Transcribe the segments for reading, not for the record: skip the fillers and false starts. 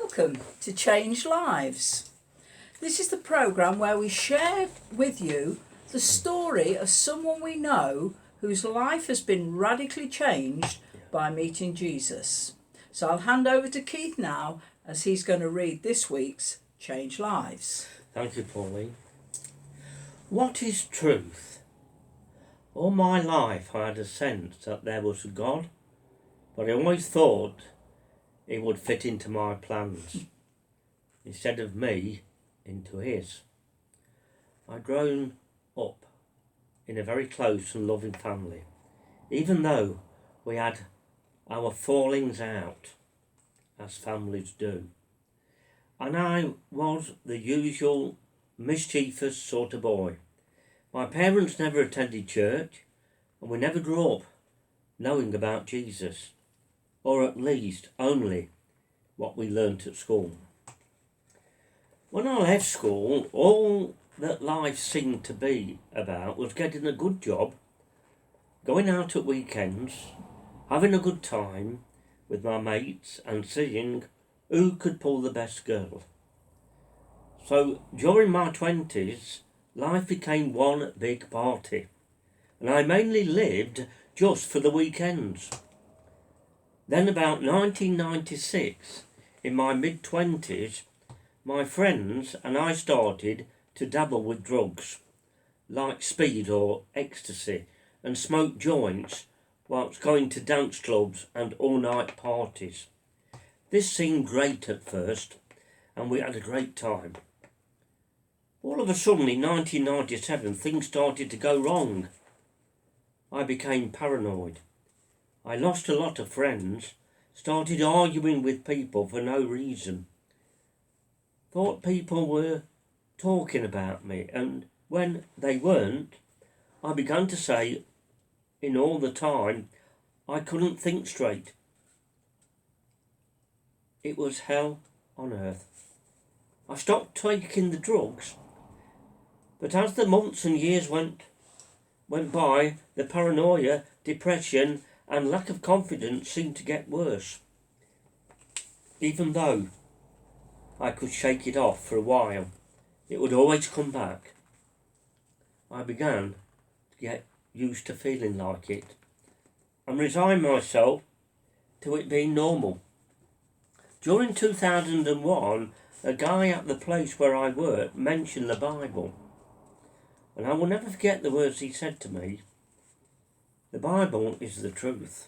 Welcome to Change Lives. This is the programme where we share with you the story of someone we know whose life has been radically changed by meeting Jesus. So I'll hand over to Keith now as he's going to read this week's Change Lives. Thank you, Pauline. What is truth? All my life I had a sense that there was a God, but I always thought He would fit into my plans instead of me into His. I'd grown up in a very close and loving family, even though we had our fallings out, as families do. And I was the usual mischievous sort of boy. My parents never attended church, and we never grew up knowing about Jesus, or at least only what we learnt at school. When I left school, all that life seemed to be about was getting a good job, going out at weekends, having a good time with my mates and seeing who could pull the best girl. So during my 20s, life became one big party, and I mainly lived just for the weekends. Then about 1996, in my mid-20s, my friends and I started to dabble with drugs, like speed or ecstasy, and smoke joints whilst going to dance clubs and all-night parties. This seemed great at first, and we had a great time. All of a sudden, in 1997, things started to go wrong. I became paranoid. I lost a lot of friends, started arguing with people for no reason. Thought people were talking about me, and when they weren't, I began to say, in all the time, I couldn't think straight. It was hell on earth. I stopped taking the drugs, but as the months and years went by, the paranoia, depression and lack of confidence seemed to get worse. Even though I could shake it off for a while, it would always come back. I began to get used to feeling like it and resigned myself to it being normal. During 2001, a guy at the place where I worked mentioned the Bible, and I will never forget the words he said to me. The Bible is the truth.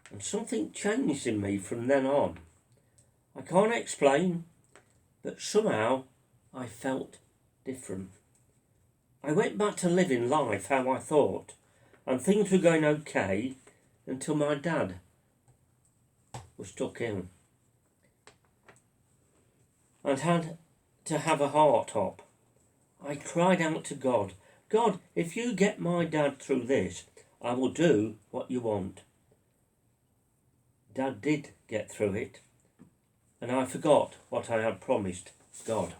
And something changed in me from then on. I can't explain, but somehow I felt different. I went back to living life how I thought, and things were going okay until my dad was stuck in and had to have a heart op. I cried out to God, God, if you get my dad through this, I will do what you want. Dad did get through it, and I forgot what I had promised God.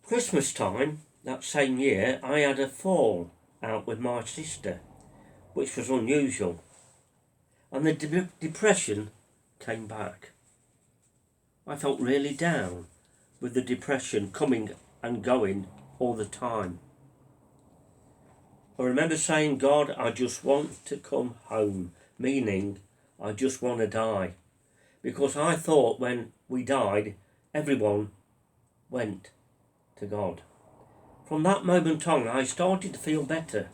Christmas time, that same year, I had a fall out with my sister, which was unusual, and the depression came back. I felt really down with the depression coming and going all the time. I remember saying, God, I just want to come home, meaning I just want to die. Because I thought when we died, everyone went to God. From that moment on, I started to feel better,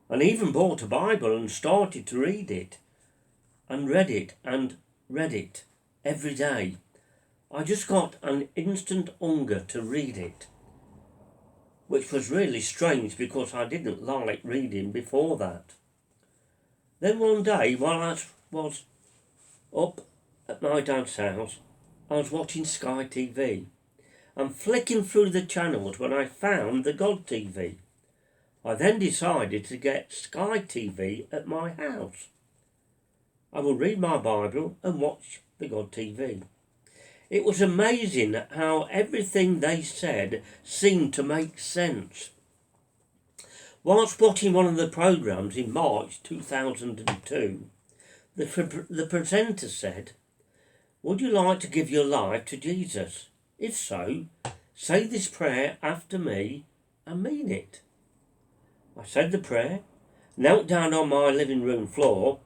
and even bought a Bible and started to read it, and read it every day. I just got an instant hunger to read it, which was really strange because I didn't like reading before that. Then one day, while I was up at my dad's house, I was watching Sky TV and flicking through the channels when I found the God TV. I then decided to get Sky TV at my house. I will read my Bible and watch the God TV. It was amazing how everything they said seemed to make sense. Whilst watching one of the programmes in March 2002, The presenter said, "Would you like to give your life to Jesus? If so, say this prayer after me and mean it." I said the prayer, knelt down on my living room floor,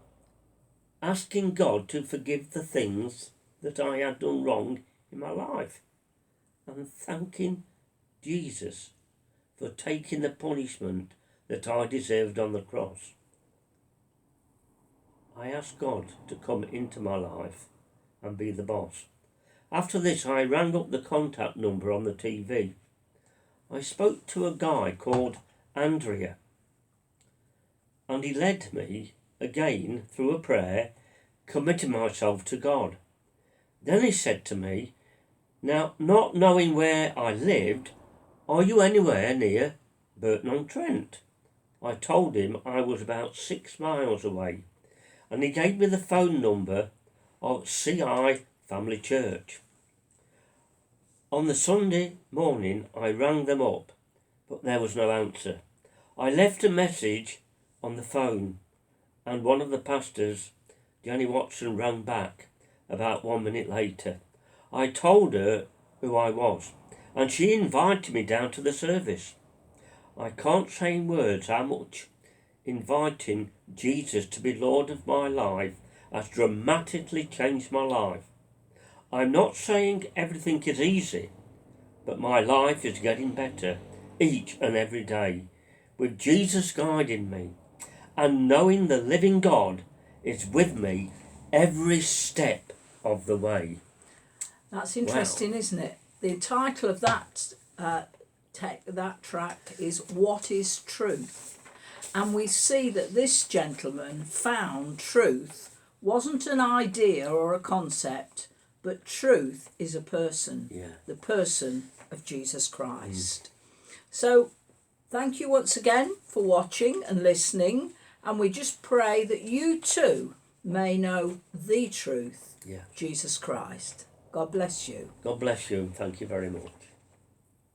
asking God to forgive the things that I had done wrong in my life, and thanking Jesus for taking the punishment that I deserved on the cross. I asked God to come into my life and be the boss. After this, I rang up the contact number on the TV. I spoke to a guy called Andrea, and he led me again through a prayer, committing myself to God. Then he said to me, "Now, not knowing where I lived, are you anywhere near Burton-on-Trent?" I told him I was about 6 miles away, and he gave me the phone number of CI Family Church. On the Sunday morning, I rang them up, but there was no answer. I left a message on the phone, and one of the pastors, Jenny Watson, rang back about 1 minute later. I told her who I was, and she invited me down to the service. I can't say in words how much inviting Jesus to be Lord of my life has dramatically changed my life. I'm not saying everything is easy, but my life is getting better each and every day, with Jesus guiding me and knowing the living God is with me every step of the way. That's interesting, isn't it? The title of that that track is "What is Truth?" And we see that this gentleman found truth wasn't an idea or a concept, but truth is a person, the person of Jesus Christ. So thank you once again for watching and listening, and we just pray that you too may know the truth, Jesus Christ. God bless you. God bless you, and thank you very much.